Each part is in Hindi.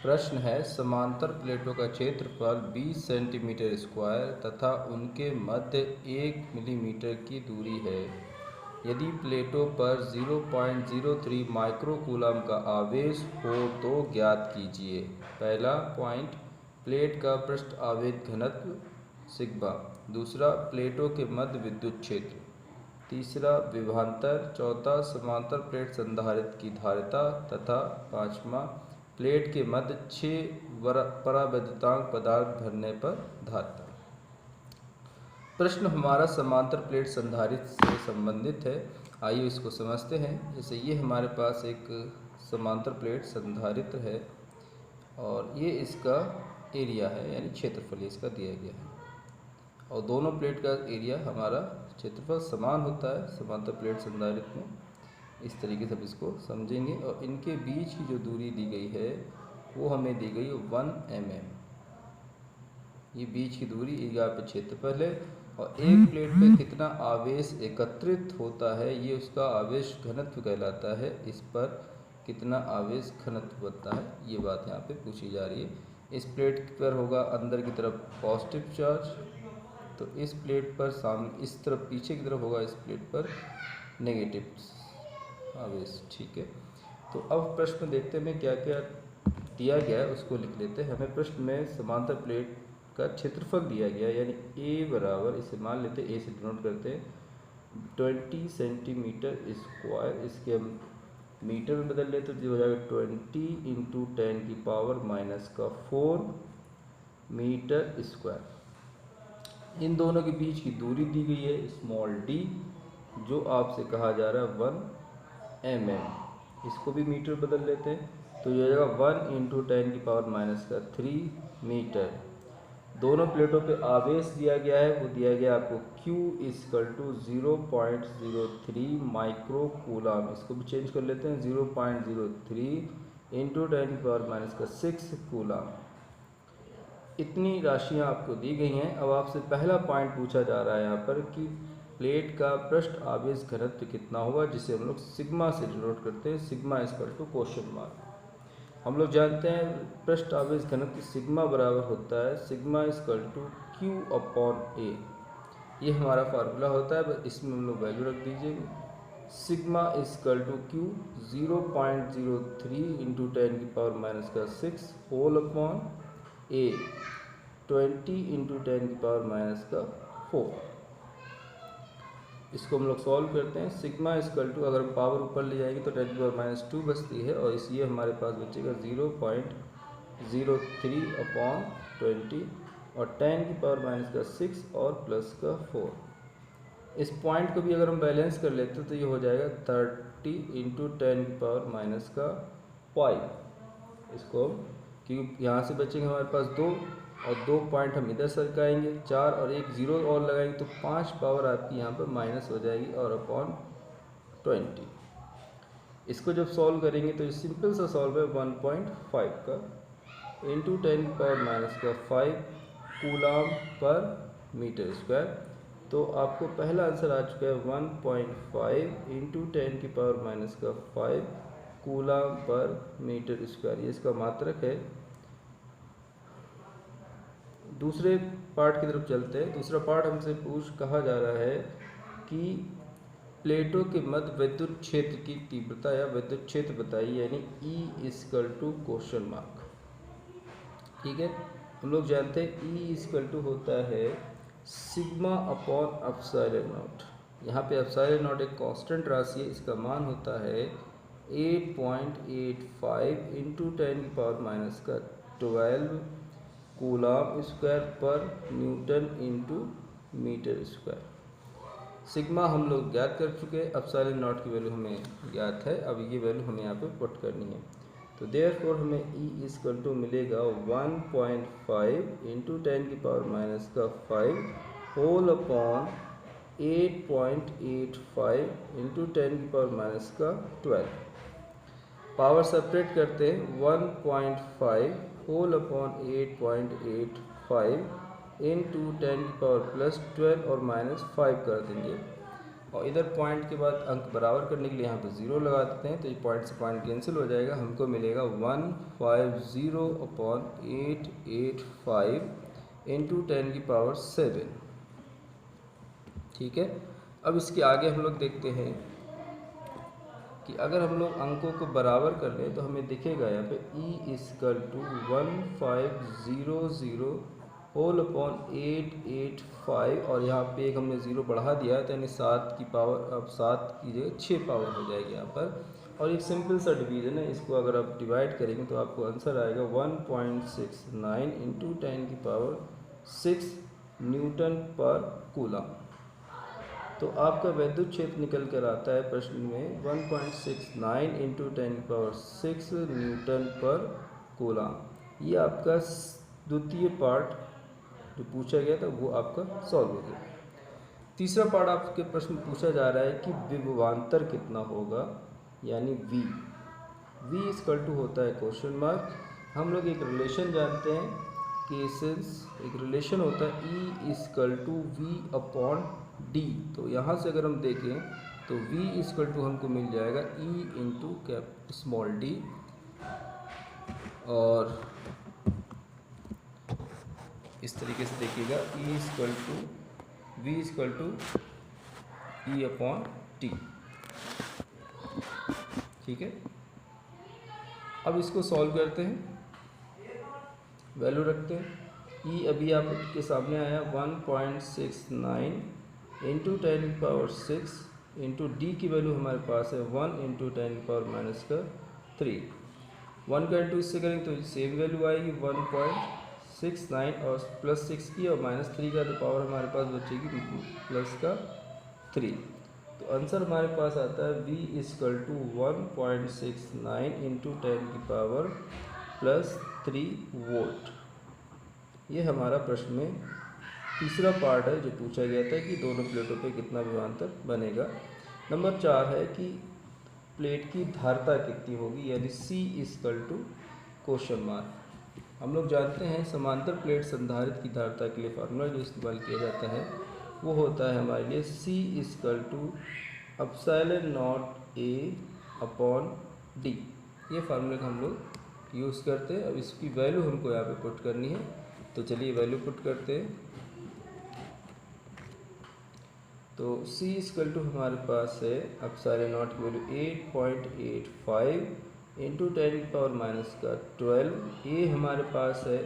प्रश्न है, समांतर प्लेटों का क्षेत्रफल 20 सेंटीमीटर स्क्वायर तथा उनके मध्य 1 मिलीमीटर की दूरी है। यदि प्लेटों पर 0.03 माइक्रोकूलम का आवेश हो तो ज्ञात कीजिए। पहला पॉइंट, प्लेट का पृष्ठ आवेश घनत्व सिग्मा। दूसरा, प्लेटों के मध्य विद्युत क्षेत्र। तीसरा, विभवांतर। चौथा, समांतर प्लेट संधारित्र की धारिता तथा पांचवा, प्लेट के मध्य 6 परावैद्युतांक पदार्थ भरने पर धारिता। प्रश्न हमारा समांतर प्लेट संधारित्र से संबंधित है। आइए इसको समझते हैं। जैसे ये हमारे पास एक समांतर प्लेट संधारित्र है और ये इसका एरिया है, यानी क्षेत्रफल इसका दिया गया है, और दोनों प्लेट का एरिया हमारा क्षेत्रफल समान होता है समांतर प्लेट संधारित्र में। इस तरीके से अब इसको समझेंगे। और इनके बीच की जो दूरी दी गई है वो हमें दी गई 1 mm। ये बीच की दूरी यहाँ पे क्षेत्रफल है। और एक प्लेट पे कितना आवेश एकत्रित होता है ये उसका आवेश घनत्व कहलाता है। इस पर कितना आवेश घनत्व बनता है ये बात यहाँ पे पूछी जा रही है। इस प्लेट पर होगा अंदर की तरफ पॉजिटिव चार्ज, तो इस प्लेट पर सामने इस तरफ पीछे की तरफ होगा इस प्लेट पर नेगेटिव आवेश। ठीक है, तो अब प्रश्न देखते हैं क्या क्या दिया गया है, उसको लिख लेते हैं। हमें प्रश्न में समांतर प्लेट का क्षेत्रफल दिया गया है, यानी A बराबर, इसे मान लेते हैं A से डिनोट करते हैं 20 सेंटीमीटर स्क्वायर। इसके हम मीटर में बदल लेते तो हो जाएगा 20 इंटू 10⁻⁻⁴ मीटर स्क्वायर। इन दोनों के बीच की दूरी दी गई है स्मॉल d, जो आपसे कहा जा रहा है 1 mm। इसको भी मीटर बदल लेते हैं तो ये हो जाएगा 1 इंटू 10⁻³ मीटर। दोनों प्लेटों पे आवेश दिया गया है, वो दिया गया आपको Q = 0.03 माइक्रोकूलम। इसको भी चेंज कर लेते हैं 0.03 इंटू 10⁻⁶ कूलम। इतनी राशियां आपको दी गई हैं। अब आपसे पहला पॉइंट पूछा जा रहा है यहाँ पर कि प्लेट का पृष्ठ आवेश घनत्व कितना होगा, जिसे हम लोग सिग्मा से डिनोट करते हैं। सिग्मा =? हम लोग जानते हैं पृष्ठ आवेश घनत्व सिग्मा बराबर होता है सिग्मा Q/A। ये हमारा फार्मूला होता है, बस इसमें हम लोग वैल्यू रख दीजिए। Sigma Q 0.03 into 10⁻⁶ whole upon A 20 into 10⁻⁴। इसको हम लोग सॉल्व करते हैं। सिग्मा अगर हम पावर ऊपर ले जाएंगे तो 10⁻² बचती है, और इसलिए हमारे पास बचेगा 0.03/20 और 10⁻⁶ और +4। इस पॉइंट को भी अगर हम बैलेंस कर लेते तो ये हो जाएगा 30 इंटू 10⁻⁵। इसको क्योंकि यहाँ से बचेंगे हमारे पास 2, और 2 पॉइंट हम इधर सरकाएंगे, 4 और 1 0 और लगाएंगे तो 5 पावर आपकी यहाँ पर माइनस हो जाएगी, और अपॉन 20। इसको जब सॉल्व करेंगे तो ये सिंपल सा सॉल्व है 1.5 का into 10⁻⁵ coulomb per metre square. तो आपको पहला आंसर आ चुका है 1.5 into 10⁻⁵ coulomb per metre square. ये इसका मात्रक है। दूसरे पार्ट की तरफ चलते हैं। दूसरा पार्ट हमसे कहा जा रहा है कि प्लेटों के मध्य विद्युत क्षेत्र की तीव्रता या विद्युत क्षेत्र बताइए, यानी E =? ठीक है, हम लोग जानते हैं E होता है सिग्मा/ε0। यहाँ पे ε0 एक कांस्टेंट राशि है। इसका मान होता है 8.85 into 10⁻⁻12 coulomb square per newton into metre square. Sigma हम लोग ज्ञात कर चुके हैं, ε0 की वैल्यू हमें ज्ञात है। अब ये वैल्यू हमें यहाँ पे पुट करनी है, तो देयरफॉर हमें E मिलेगा 1.5 into 10⁻⁵ whole upon 8.85 into 10⁻12। Power separate करते हैं, 1.5 होल अपॉन 8.85 इंटू 10⁻+12 और -5 कर देंगे, और इधर पॉइंट के बाद अंक बराबर करने के लिए यहाँ पे 0 लगा देते हैं, तो ये पॉइंट से पॉइंट कैंसिल हो जाएगा, हमको मिलेगा 150/885 इंटू 10⁻7। ठीक है। अब इसके आगे हम लोग देखते हैं कि अगर हम लोग अंकों को बराबर कर लें तो हमें दिखेगा यहाँ पे E = 1500/885 और यहाँ पे एक हमने 0 बढ़ा दिया है, तो यानी 7 की पावर, अब 7 की जगह 6 पावर हो जाएगी यहाँ पर। और एक सिंपल सा डिवीज़न है, इसको अगर आप डिवाइड करेंगे तो आपको आंसर आएगा 1.69 इंटू 10⁻6 न्यूटन पर कूलम। तो आपका विद्युत क्षेत्र निकल कर आता है प्रश्न में 1.69 इंटू 10⁻6 न्यूटन पर कूलम। ये आपका द्वितीय पार्ट जो पूछा गया था वो आपका सॉल्व हो गया। तीसरा पार्ट आपके प्रश्न पूछा जा रहा है कि विभवांतर कितना होगा, यानी V = होता है क्वेश्चन मार्क। हम लोग एक रिलेशन जानते हैं कि एक रिलेशन होता है E = V/D। तो यहाँ से अगर हम देखें तो V = हमको मिल जाएगा E × d, और इस तरीके से देखिएगा V = E/T। ठीक है। अब इसको सॉल्व करते हैं, वैल्यू रखते हैं। E अभी आपके सामने आया 1.69 इंटू 10⁻6 इंटू D की वैल्यू हमारे पास है 1 इंटू 10⁻³ 1 का इंटू इससे करेंगे तो सेम वैल्यू आएगी 1.69 और +6 की, और -3 का तो पावर हमारे पास बचेगी +3। तो आंसर हमारे पास आता है V = 1.69 इंटू 10⁻+3 वोल्ट। ये हमारा प्रश्न में तीसरा पार्ट है जो पूछा गया था कि दोनों प्लेटों पे कितना विभवांतर बनेगा। नंबर 4 है कि प्लेट की धारता कितनी होगी, यानी C = ? हम लोग जानते हैं समांतर प्लेट संधारित्र की धारता के लिए फार्मूला जो इस्तेमाल किया जाता है वो होता है हमारे लिए C = ε0A/d। ये फार्मूले का हम लोग यूज़ करते हैं। अब इसकी वैल्यू हमको यहाँ पे पुट करनी है, तो चलिए वैल्यू पुट करते हैं। तो C = हमारे पास है ε0 की वैल्यू 8.85 इंटू 10⁻12। A हमारे पास है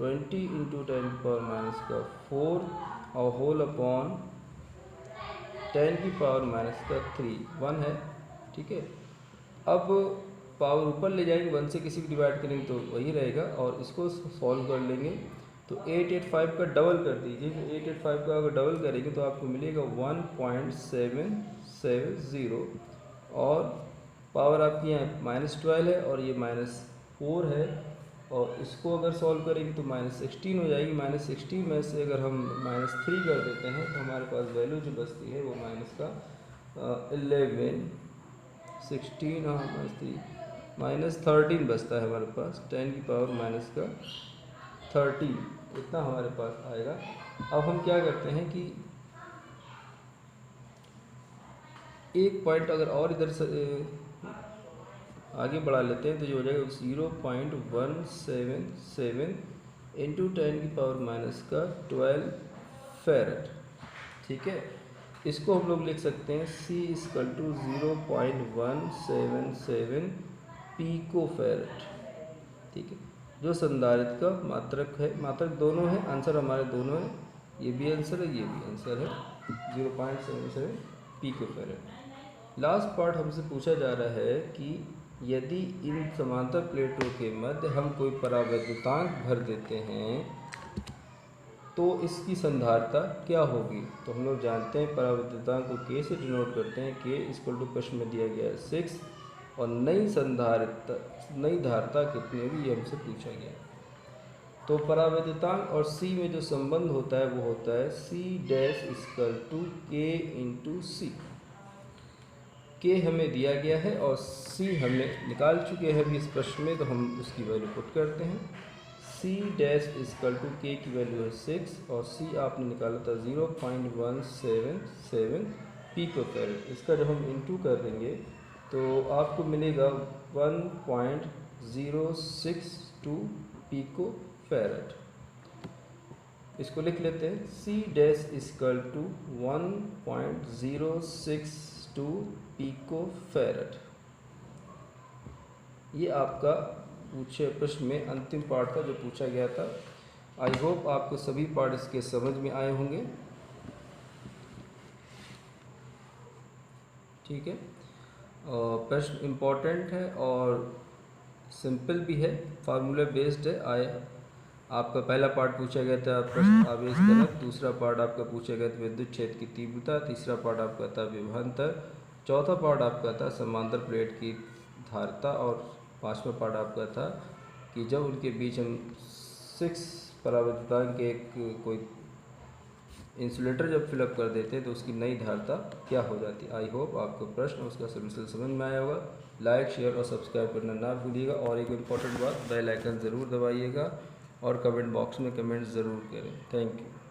20 इंटू 10⁻4 और होल अपॉन 10⁻³ 1 है। ठीक है। अब पावर ऊपर ले जाएंगे, 1 से किसी को डिवाइड करेंगे तो वही रहेगा, और इसको सॉल्व कर लेंगे तो 885 का डबल कर दीजिए। 885 का अगर डबल करेंगे तो आपको मिलेगा 1.770, और पावर आपकी यहाँ -12 है और ये -4 है, और इसको अगर सॉल्व करेंगे तो -16 हो जाएगी। -16 में से अगर हम -3 कर देते हैं तो हमारे पास वैल्यू जो बचती है वो -11 16 और -13 बचता है हमारे पास, 10⁻13 इतना हमारे पास आएगा। अब हम क्या करते हैं कि एक पॉइंट अगर और इधर से आगे बढ़ा लेते हैं तो ये हो जाएगा 0.177 इंटू 10⁻12 फैरेड। ठीक है। इसको हम लोग लिख सकते हैं C = 0.177 पिकोफैरेड। ठीक है। जो संधारित्र का मात्रक है, मात्रक दोनों है, आंसर हमारे दोनों है, ये भी आंसर है, ये भी आंसर है, 0.77 पिकोफैरेड। लास्ट पार्ट हमसे पूछा जा रहा है कि यदि इन समांतर प्लेटों के मध्य हम कोई परावैद्युतांक भर देते हैं तो इसकी संधारिता क्या होगी। तो हम लोग जानते हैं परावैद्युतांक को K से डिनोट करते हैं। K = प्रश्न में दिया गया है 6, और नई धारता कितनी होगी ये हमसे पूछा गया। तो परावैद्युतांक और C में जो संबंध होता है वो होता है C' = K × C। K हमें दिया गया है और C हमें निकाल चुके हैं अभी इस प्रश्न में, तो हम उसकी वैल्यू पुट करते हैं। C C dash equal to K की वैल्यू है 6 और C आपने निकाला था 0.177 पिकोफैरेड। इसका जब हम इंटू कर देंगे तो आपको मिलेगा 1.062 पिकोफैरेड। इसको लिख लेते हैं, C dash equal to 1.062 picofarad. ये आपका पूछे प्रश्न में अंतिम पार्ट था जो पूछा गया था। आई होप आपको सभी पार्ट इसके समझ में आए होंगे। ठीक है, प्रश्न इम्पोर्टेंट है और सिंपल भी है, फार्मूला बेस्ड है। आपका पहला पार्ट पूछा गया था प्रश्न आवेश घनत्व, दूसरा पार्ट आपका पूछा गया था विद्युत क्षेत्र की तीव्रता, तीसरा पार्ट आपका था विभवांतर, चौथा पार्ट आपका था समांतर प्लेट की धारिता और पांचवा पार्ट आपका था कि जब उनके बीच हम 6 परावर्तकांक के एक कोई इंसुलेटर जब फिलअप कर देते हैं तो उसकी नई धारिता क्या हो जाती है। आई होप आपको प्रश्न उसका सोल्यूशन समझ में आया होगा। लाइक, शेयर और सब्सक्राइब करना ना भूलिएगा। और एक इम्पॉर्टेंट बात, बेल आइकन ज़रूर दबाइएगा और कमेंट बॉक्स में कमेंट ज़रूर करें। Thank you.